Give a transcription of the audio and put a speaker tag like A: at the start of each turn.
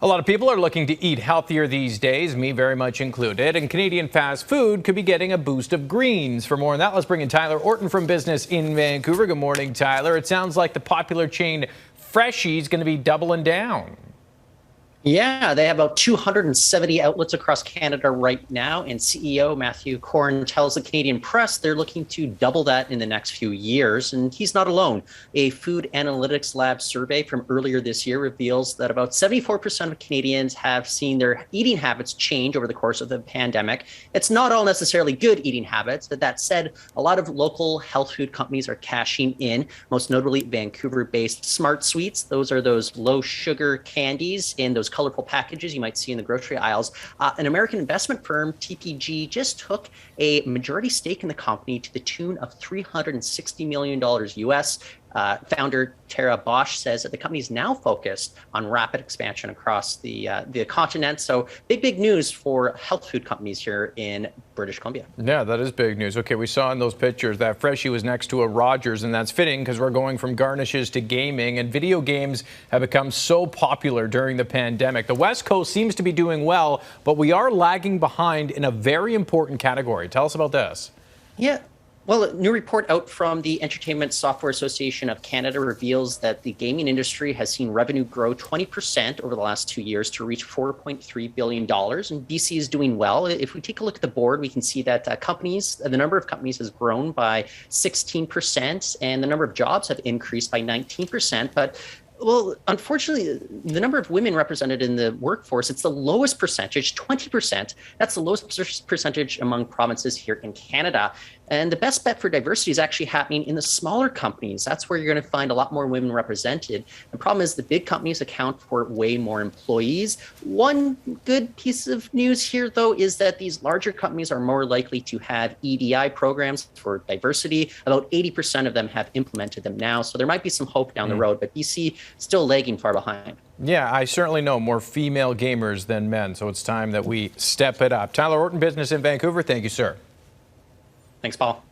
A: A lot of people are looking to eat healthier these days, me very much included, and Canadian fast food could be getting a boost of greens. For more on that, let's bring in Tyler Orton from Business in Vancouver. Good morning, Tyler. It sounds like the popular chain Freshii is going to be doubling down.
B: Yeah, they have about 270 outlets across Canada right now, and CEO Matthew Corn tells the Canadian press they're looking to double that in the next few years, and he's not alone. A Food Analytics Lab survey from earlier this year reveals that about 74% of Canadians have seen their eating habits change over the course of the pandemic. It's not all necessarily good eating habits, but that said, a lot of local health food companies are cashing in, most notably Vancouver-based Smart Sweets. Those are those low-sugar candies in those colorful packages you might see in the grocery aisles. An American investment firm, TPG, just took a majority stake in the company to the tune of $360 million US. Founder Tara Bosch says that the company is now focused on rapid expansion across the continent. So big news for health food companies here in British Columbia.
A: Yeah, that is big news. Okay, we saw in those pictures that Freshii was next to a Rogers, and that's fitting because we're going from garnishes to gaming, and video games have become so popular during the pandemic. The West Coast seems to be doing well, but we are lagging behind in a very important category. Tell us about this.
B: Yeah. Well, a new report out from the Entertainment Software Association of Canada reveals that the gaming industry has seen revenue grow 20% over the last 2 years to reach $4.3 billion. And BC is doing well. If we take a look at the board, we can see that the number of companies has grown by 16%, and the number of jobs have increased by 19%. But well, unfortunately, the number of women represented in the workforce, it's the lowest percentage, 20%. That's the lowest percentage among provinces here in Canada. And the best bet for diversity is actually happening in the smaller companies. That's where you're going to find a lot more women represented. The problem is the big companies account for way more employees. One good piece of news here, though, is that these larger companies are more likely to have EDI programs for diversity. About 80% of them have implemented them now. So there might be some hope down the road, but BC still lagging far behind.
A: Yeah, I certainly know more female gamers than men, so it's time that we step it up. Tyler Orton, Business in Vancouver. Thank you, sir.
B: Thanks, Paul.